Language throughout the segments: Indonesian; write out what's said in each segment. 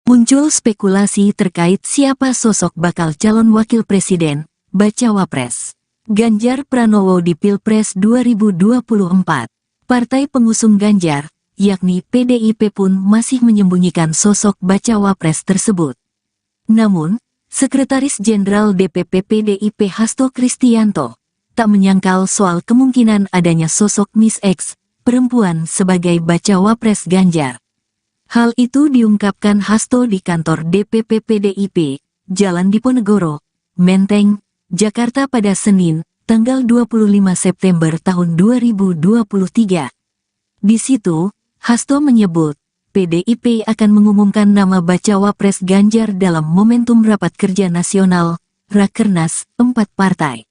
Muncul spekulasi terkait siapa sosok bakal calon wakil presiden, bacawa pres Ganjar Pranowo di Pilpres 2024. Partai pengusung Ganjar, yakni PDIP pun masih menyembunyikan sosok bacawa pres tersebut. Namun, Sekretaris Jenderal DPP PDIP Hasto Kristianto tak menyangkal soal kemungkinan adanya sosok Miss X, perempuan sebagai bacawa pres Ganjar. Hal itu diungkapkan Hasto di kantor DPP PDIP, Jalan Diponegoro, Menteng, Jakarta pada Senin, tanggal 25 September tahun 2023. Di situ, Hasto menyebut, PDIP akan mengumumkan nama bacawa pres Ganjar dalam momentum Rapat Kerja Nasional, Rakernas, 4 partai.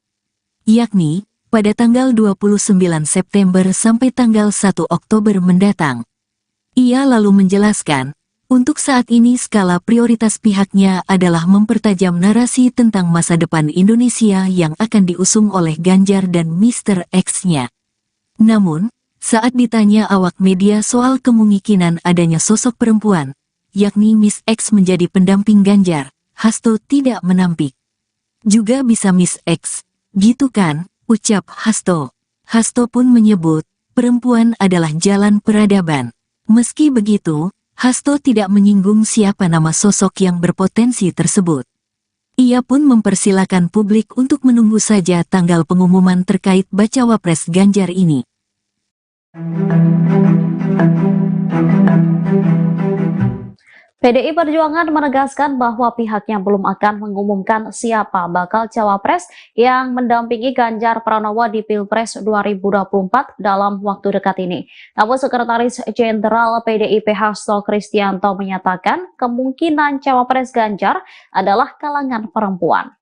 Yakni, pada tanggal 29 September sampai tanggal 1 Oktober mendatang. Ia lalu menjelaskan, untuk saat ini skala prioritas pihaknya adalah mempertajam narasi tentang masa depan Indonesia yang akan diusung oleh Ganjar dan Mr. X-nya. Namun, saat ditanya awak media soal kemungkinan adanya sosok perempuan, yakni Miss X menjadi pendamping Ganjar, Hasto tidak menampik. Juga bisa Miss X, gitu kan, ucap Hasto. Hasto pun menyebut, perempuan adalah jalan peradaban. Meski begitu, Hasto tidak menyinggung siapa nama sosok yang berpotensi tersebut. Ia pun mempersilakan publik untuk menunggu saja tanggal pengumuman terkait bacawa pres Ganjar ini. PDI Perjuangan menegaskan bahwa pihaknya belum akan mengumumkan siapa bakal cawapres yang mendampingi Ganjar Pranowo di Pilpres 2024 dalam waktu dekat ini. Namun Sekretaris Jenderal PDIP Hasto Kristianto menyatakan kemungkinan cawapres Ganjar adalah kalangan perempuan.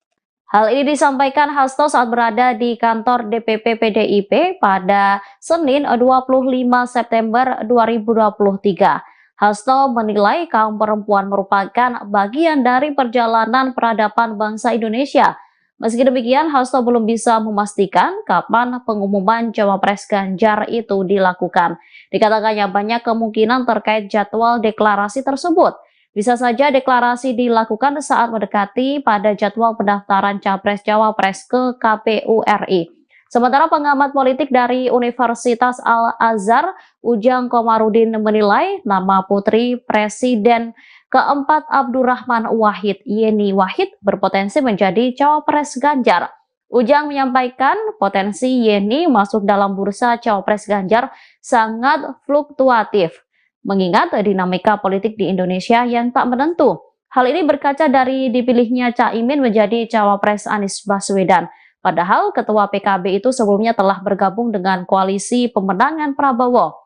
Hal ini disampaikan Hasto saat berada di kantor DPP PDIP pada Senin 25 September 2023. Hasto menilai kaum perempuan merupakan bagian dari perjalanan peradaban bangsa Indonesia. Meski demikian, Hasto belum bisa memastikan kapan pengumuman cawapres Ganjar itu dilakukan. Dikatakannya banyak kemungkinan terkait jadwal deklarasi tersebut. Bisa saja deklarasi dilakukan saat mendekati pada jadwal pendaftaran capres-cawapres ke KPU RI. Sementara pengamat politik dari Universitas Al-Azhar, Ujang Komarudin menilai nama putri Presiden keempat Abdurrahman Wahid, Yeni Wahid, berpotensi menjadi cawapres Ganjar. Ujang menyampaikan potensi Yeni masuk dalam bursa cawapres Ganjar sangat fluktuatif, mengingat dinamika politik di Indonesia yang tak menentu. Hal ini berkaca dari dipilihnya Caimin menjadi cawapres Anies Baswedan. Padahal Ketua PKB itu sebelumnya telah bergabung dengan koalisi pemenangan Prabowo.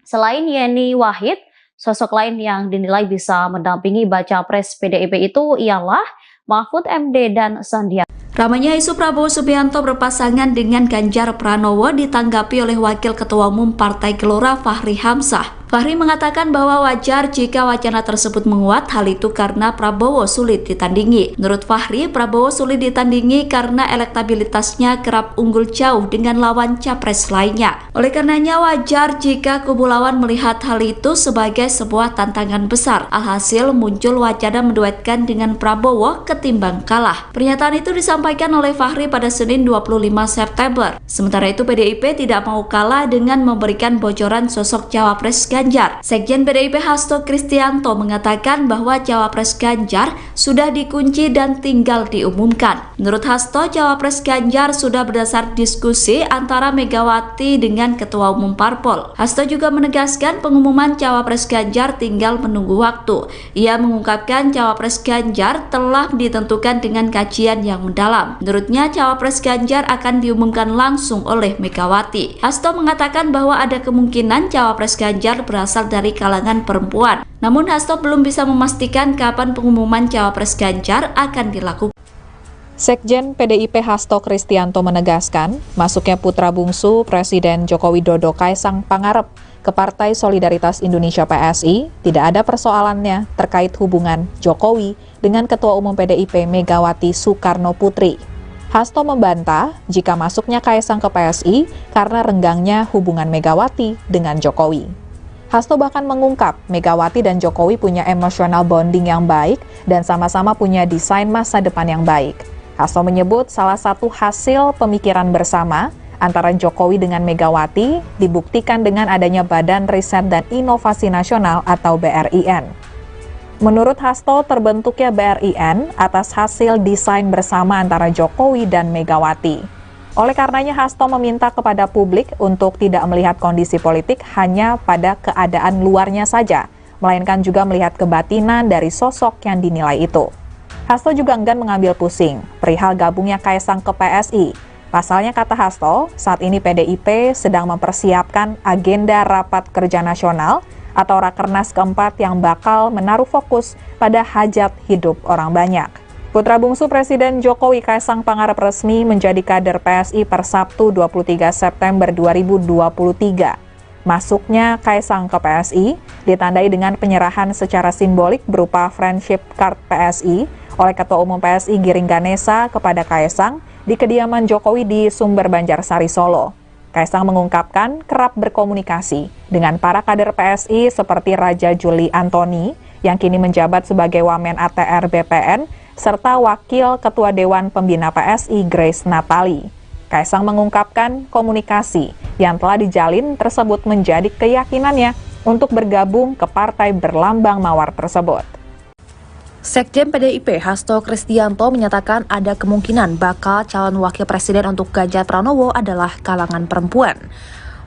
Selain Yeni Wahid, sosok lain yang dinilai bisa mendampingi baca pres PDIP itu ialah Mahfud MD dan Sandiaga. Ramainya isu Prabowo Subianto berpasangan dengan Ganjar Pranowo ditanggapi oleh Wakil Ketua Umum Partai Gelora Fahri Hamzah. Fahri mengatakan bahwa wajar jika wacana tersebut menguat, hal itu karena Prabowo sulit ditandingi. Menurut Fahri, Prabowo sulit ditandingi karena elektabilitasnya kerap unggul jauh dengan lawan capres lainnya. Oleh karenanya wajar jika kubu lawan melihat hal itu sebagai sebuah tantangan besar. Alhasil muncul wacana menduetkan dengan Prabowo ketimbang kalah. Pernyataan itu disampaikan oleh Fahri pada Senin 25 September. Sementara itu PDIP tidak mau kalah dengan memberikan bocoran sosok cawapres Ganjar. Sekjen PDIP Hasto Kristianto mengatakan bahwa cawapres Ganjar sudah dikunci dan tinggal diumumkan. Menurut Hasto, cawapres Ganjar sudah berdasar diskusi antara Megawati dengan Ketua Umum Parpol. Hasto juga menegaskan pengumuman cawapres Ganjar tinggal menunggu waktu. Ia mengungkapkan cawapres Ganjar telah ditentukan dengan kajian yang mendalam. Menurutnya, cawapres Ganjar akan diumumkan langsung oleh Megawati. Hasto mengatakan bahwa ada kemungkinan cawapres Ganjar berasal dari kalangan perempuan. Namun Hasto belum bisa memastikan kapan pengumuman cawapres Ganjar akan dilakukan. Sekjen PDIP Hasto Kristianto menegaskan, masuknya putra bungsu Presiden Joko Widodo Kaisang Pangarep ke Partai Solidaritas Indonesia PSI tidak ada persoalannya terkait hubungan Jokowi dengan Ketua Umum PDIP Megawati Soekarno Putri. Hasto membantah jika masuknya Kaisang ke PSI karena renggangnya hubungan Megawati dengan Jokowi. Hasto bahkan mengungkap Megawati dan Jokowi punya emotional bonding yang baik dan sama-sama punya desain masa depan yang baik. Hasto menyebut salah satu hasil pemikiran bersama antara Jokowi dengan Megawati dibuktikan dengan adanya Badan Riset dan Inovasi Nasional atau BRIN. Menurut Hasto, terbentuknya BRIN atas hasil desain bersama antara Jokowi dan Megawati. Oleh karenanya, Hasto meminta kepada publik untuk tidak melihat kondisi politik hanya pada keadaan luarnya saja, melainkan juga melihat kebatinan dari sosok yang dinilai itu. Hasto juga enggan mengambil pusing perihal gabungnya Kaisang ke PSI. Pasalnya, kata Hasto, saat ini PDIP sedang mempersiapkan agenda rapat kerja nasional atau Rakernas keempat yang bakal menaruh fokus pada hajat hidup orang banyak. Putra bungsu Presiden Jokowi Kaisang Pangarep resmi menjadi kader PSI per Sabtu 23 September 2023. Masuknya Kaisang ke PSI ditandai dengan penyerahan secara simbolik berupa friendship card PSI oleh Ketua Umum PSI Giring Ganesa kepada Kaisang di kediaman Jokowi di Sumber Banjarsari, Solo. Kaisang mengungkapkan kerap berkomunikasi dengan para kader PSI seperti Raja Juli Antoni yang kini menjabat sebagai Wamen ATR BPN serta Wakil Ketua Dewan Pembina PSI Grace Natali. Kaisang mengungkapkan komunikasi yang telah dijalin tersebut menjadi keyakinannya untuk bergabung ke partai berlambang mawar tersebut. Sekjen PDIP Hasto Kristianto menyatakan ada kemungkinan bakal calon wakil presiden untuk Ganjar Pranowo adalah kalangan perempuan.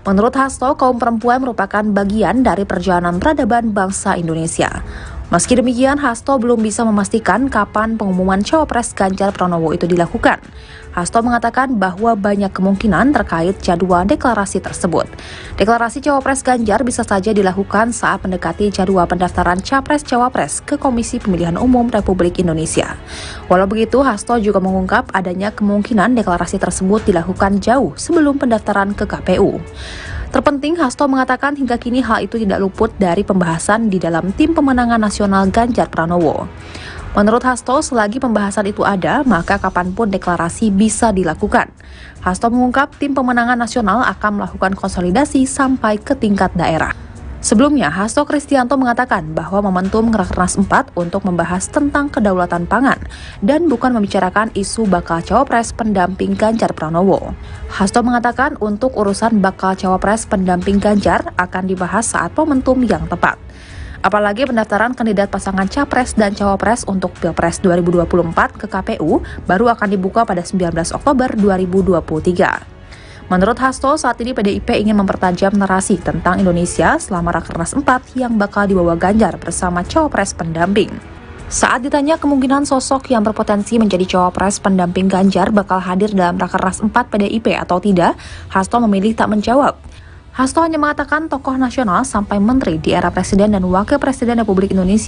Menurut Hasto, kaum perempuan merupakan bagian dari perjalanan peradaban bangsa Indonesia. Meski demikian, Hasto belum bisa memastikan kapan pengumuman cawapres Ganjar Pranowo itu dilakukan. Hasto mengatakan bahwa banyak kemungkinan terkait jadwal deklarasi tersebut. Deklarasi cawapres Ganjar bisa saja dilakukan saat mendekati jadwal pendaftaran capres-cawapres ke Komisi Pemilihan Umum Republik Indonesia. Walau begitu, Hasto juga mengungkap adanya kemungkinan deklarasi tersebut dilakukan jauh sebelum pendaftaran ke KPU. Terpenting, Hasto mengatakan hingga kini hal itu tidak luput dari pembahasan di dalam tim pemenangan nasional Ganjar Pranowo. Menurut Hasto, selagi pembahasan itu ada, maka kapanpun deklarasi bisa dilakukan. Hasto mengungkap tim pemenangan nasional akan melakukan konsolidasi sampai ke tingkat daerah. Sebelumnya, Hasto Kristianto mengatakan bahwa momentum Rakernas 4 untuk membahas tentang kedaulatan pangan dan bukan membicarakan isu bakal cawapres pendamping Ganjar Pranowo. Hasto mengatakan untuk urusan bakal cawapres pendamping Ganjar akan dibahas saat momentum yang tepat. Apalagi pendaftaran kandidat pasangan capres dan cawapres untuk Pilpres 2024 ke KPU baru akan dibuka pada 19 Oktober 2023. Menurut Hasto, saat ini PDIP ingin mempertajam narasi tentang Indonesia selama Rakernas 4 yang bakal dibawa Ganjar bersama cawapres pendamping. Saat ditanya kemungkinan sosok yang berpotensi menjadi cawapres pendamping Ganjar bakal hadir dalam Rakernas 4 PDIP atau tidak, Hasto memilih tak menjawab. Hasto hanya mengatakan tokoh nasional sampai menteri di era Presiden dan Wakil Presiden Republik Indonesia